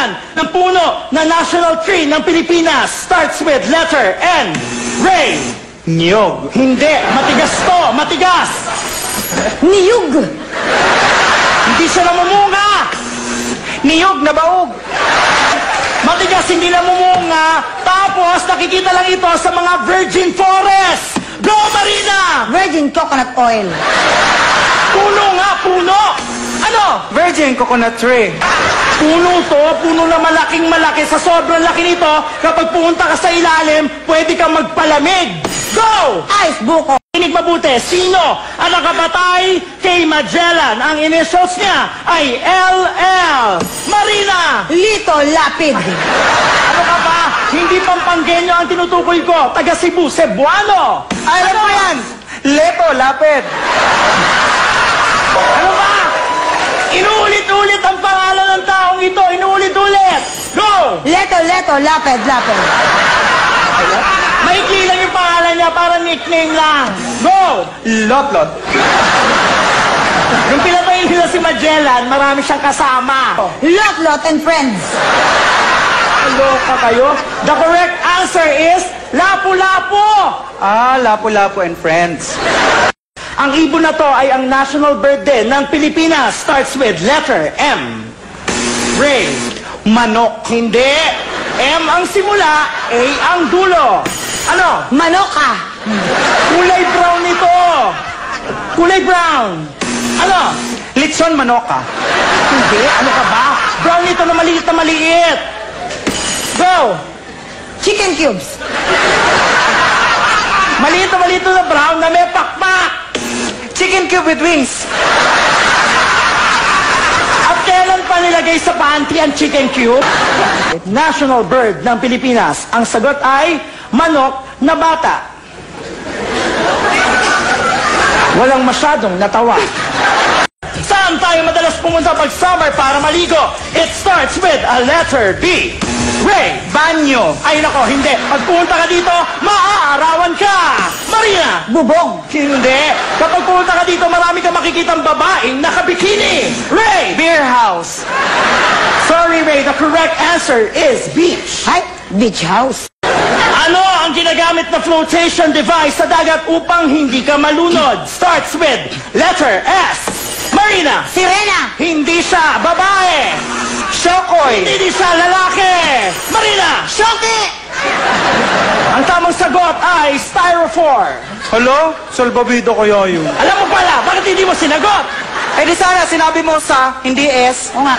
pangalan ng puno na national tree ng Pilipinas. Starts with letter N. Ray. Niyog. Hindi. Matigas to. Matigas. Niyug. Hindi siya namumunga. Niyog na baog. Matigas, hindi namumunga. Tapos, nakikita lang ito sa mga virgin forest. Go, Marina! Virgin coconut oil. Puno nga, puno. Ano? Virgin coconut tree. Puno to, puno na malaking malaki. Sa sobrang laki nito, kapag pumunta ka sa ilalim, pwede kang magpalamig. Go! Ice buko. Inig mabuti, sino ang nakapatay kay Magellan? Ang initials niya ay LL. Marina! Lito Lapid. Ano ka ba? Hindi Pampanggenyo ang tinutukoy ko. Taga Cebu, Cebuano. Alam mo yan! Leto, lapid. Ano ba? Inuulit-ulit ang pangalan ng taong ito. Inuulit-ulit. Go! Leto, Lapid, Lapid. Maikli lang yung pangalan niya para nickname lang. Go! Lotlot. Nung pinatay nila si Magellan, marami siyang kasama. Lot and friends. Loka kayo? The correct answer is Lapu-Lapu. Ah, Lapu-Lapu and friends. Ang ibon na to ay ang national bird din ng Pilipinas. Starts with letter M. Ray. Manok. Hindi. M ang simula, A ang dulo. Ano? Manoka. Kulay brown ito. Kulay brown. Ano? Litson manoka. Hindi. Ano ka ba? Brown ito na maliit na maliit. Go. Chicken cubes. Maliit na brown na may pakpak. Chicken cube with wings. At kailan pa nilagay sa pantry ang chicken cube? National bird ng Pilipinas. Ang sagot ay manok na bata. Walang masyadong natawa. Saan tayo madalas pumunta pag summer para maligo? It starts with a letter B. Ray. Banyo. Ay nako, hindi. Pag pumunta ka dito, maaarawan ka. Marina. Bubong. Hindi. Kapag pumunta ka dito, marami kang makikitang babaeng nakabikini. Ray. Beer house. Sorry, Ray. The correct answer is beach. Ay, beach house. Ano ang ginagamit na flotation device sa dagat upang hindi ka malunod? Starts with letter S. Marina. Sirena. Hindi siya babae. Shokoy. Hindi siya lalaki. Marina. Shoki. Ang tamang sagot ay styrofoam. Hello? Salbabido kaya yun. Alam mo pala, bakit hindi mo sinagot? Eh di sana sinabi mo sa, hindi S. O nga.